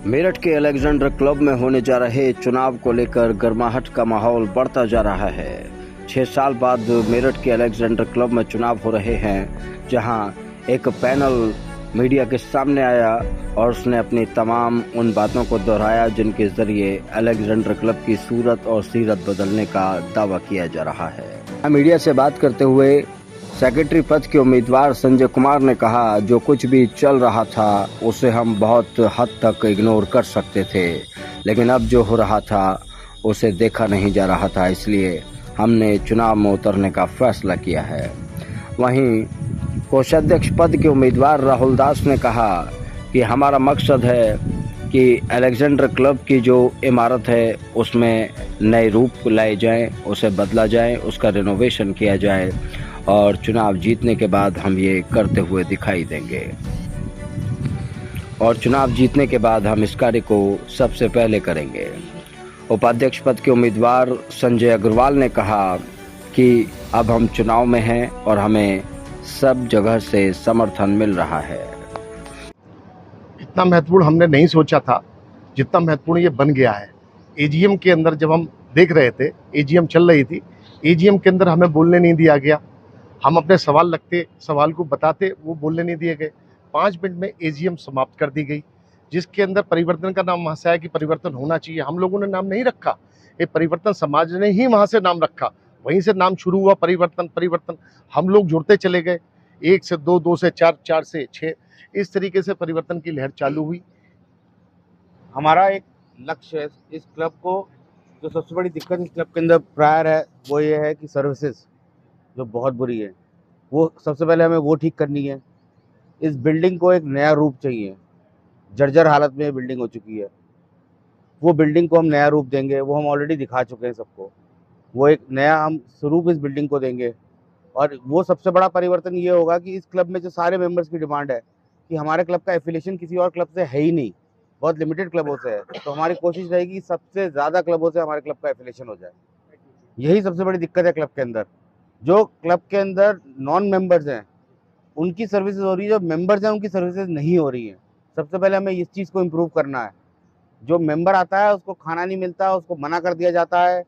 मेरठ के Alexander club में होने जा रहे चुनाव को लेकर गर्माहट का माहौल बढ़ता जा रहा है। 6 साल बाद मेरठ के अलेक्जेंडर क्लब में चुनाव हो रहे हैं, जहां एक पैनल मीडिया के सामने आया और उसने अपनी तमाम उन बातों को दोहराया जिनके जरिए अलेक्जेंडर क्लब की सूरत और सीरत बदलने का दावा किया जा रहा है। मीडिया से बात करते हुए सेक्रेटरी पद के उम्मीदवार संजय कुमार ने कहा, जो कुछ भी चल रहा था उसे हम बहुत हद तक इग्नोर कर सकते थे, लेकिन अब जो हो रहा था उसे देखा नहीं जा रहा था, इसलिए हमने चुनाव में उतरने का फैसला किया है। वहीं कोषाध्यक्ष पद के उम्मीदवार राहुल दास ने कहा कि हमारा मकसद है कि अलेक्जेंडर क्लब की जो इमारत है उसमें नए रूप लाए जाएं, उसे बदला जाए, उसका रिनोवेशन किया जाए और चुनाव जीतने के बाद हम ये करते हुए दिखाई देंगे। और चुनाव जीतने के बाद हम इस कार्य को सबसे पहले करेंगे। उपाध्यक्ष पद के उम्मीदवार संजय अग्रवाल ने कहा कि अब हम चुनाव में हैं और हमें सब जगह से समर्थन मिल रहा है। इतना महत्वपूर्ण हमने नहीं सोचा था जितना महत्वपूर्ण ये बन गया है। एजीएम के अंदर जब हम देख रहे थे, एजीएम चल रही थी, एजीएम के अंदर हमें बोलने नहीं दिया गया। हम अपने सवाल रखते, सवाल को बताते, वो बोलने नहीं दिए गए। 5 मिनट में एजीएम समाप्त कर दी गई, जिसके अंदर परिवर्तन का नाम वहाँ से आया कि परिवर्तन होना चाहिए। हम लोगों ने नाम नहीं रखा, ये परिवर्तन समाज ने ही वहाँ से नाम रखा, वहीं से नाम शुरू हुआ। परिवर्तन परिवर्तन हम लोग जुड़ते चले गए, 1 से 2, 2 से 4, 4 से 6, इस तरीके से परिवर्तन की लहर चालू हुई। हमारा एक लक्ष्य है इस क्लब को, जो सबसे बड़ी दिक्कत इस क्लब के अंदर प्रायर है वो ये है कि सर्विसेज जो बहुत बुरी है, वो सबसे पहले हमें वो ठीक करनी है। इस बिल्डिंग को एक नया रूप चाहिए, जर्जर हालत में ये बिल्डिंग हो चुकी है, वो बिल्डिंग को हम नया रूप देंगे। वो हम ऑलरेडी दिखा चुके हैं सबको, वो एक नया हम स्वरूप इस बिल्डिंग को देंगे। और वो सबसे बड़ा परिवर्तन ये होगा कि इस क्लब में जो सारे मेंबर्स की डिमांड है कि हमारे क्लब का एफिलिएशन किसी और क्लब से है ही नहीं, बहुत लिमिटेड क्लबों से है, तो हमारी कोशिश रहेगी सबसे ज़्यादा क्लबों से हमारे क्लब का एफिलिएशन हो जाए। यही सबसे बड़ी दिक्कत है क्लब के अंदर। जो क्लब के अंदर नॉन मेंबर्स हैं उनकी सर्विसेज हो रही है, जो मेंबर्स हैं उनकी सर्विसेज नहीं हो रही हैं। सबसे पहले हमें इस चीज़ को इम्प्रूव करना है। जो मेंबर आता है उसको खाना नहीं मिलता, उसको मना कर दिया जाता है,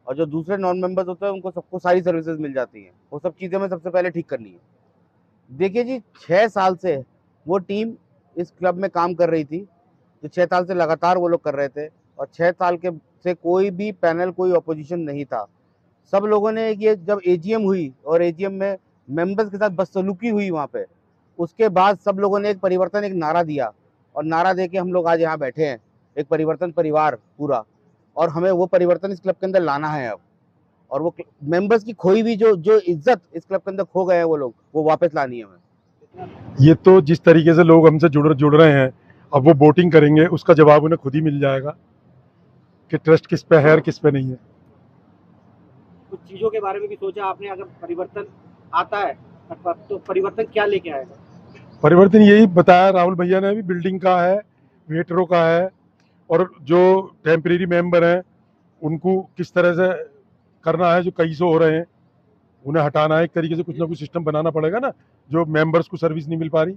और जो दूसरे नॉन मेंबर्स होते हैं उनको सबको सारी सर्विसेज मिल जाती हैं। वो सब चीज़ें हमें सबसे पहले ठीक करनी है। देखिए जी, 6 साल से वो टीम इस क्लब में काम कर रही थी, जो 6 साल से लगातार वो लोग कर रहे थे, और 6 साल के से कोई भी पैनल, कोई अपोजिशन नहीं था। सब लोगों ने ये जब एजीएम हुई और एजीएम में मेंबर्स के साथ बदसलूकी हुई वहाँ पे, उसके बाद सब लोगों ने एक परिवर्तन, एक नारा दिया, और नारा दे के हम लोग आज यहाँ बैठे हैं, एक परिवर्तन परिवार पूरा। और हमें वो परिवर्तन इस क्लब के अंदर लाना है अब, और वो मेंबर्स की खोई हुई जो इज्जत इस क्लब के अंदर खो गए हैं वो लोग, वो वापस लानी है हमें। ये तो जिस तरीके से लोग हमसे जुड़ रहे हैं, अब वो वोटिंग करेंगे, उसका जवाब उन्हें खुद ही मिल जाएगा कि ट्रस्ट किस पे है और किस पे नहीं है। कुछ चीज़ों के बारे में भी सोचा आपने? अगर परिवर्तन आता है तो परिवर्तन क्या लेके आएगा? परिवर्तन यही बताया राहुल भैया ने, अभी बिल्डिंग का है, वेटरों का है, और जो टेम्परेरी मेंबर हैं उनको किस तरह से करना है। जो कई सौ हो रहे हैं उन्हें हटाना है, एक तरीके से कुछ ना कुछ सिस्टम बनाना पड़ेगा ना, जो मेंबर्स को सर्विस नहीं मिल पा रही।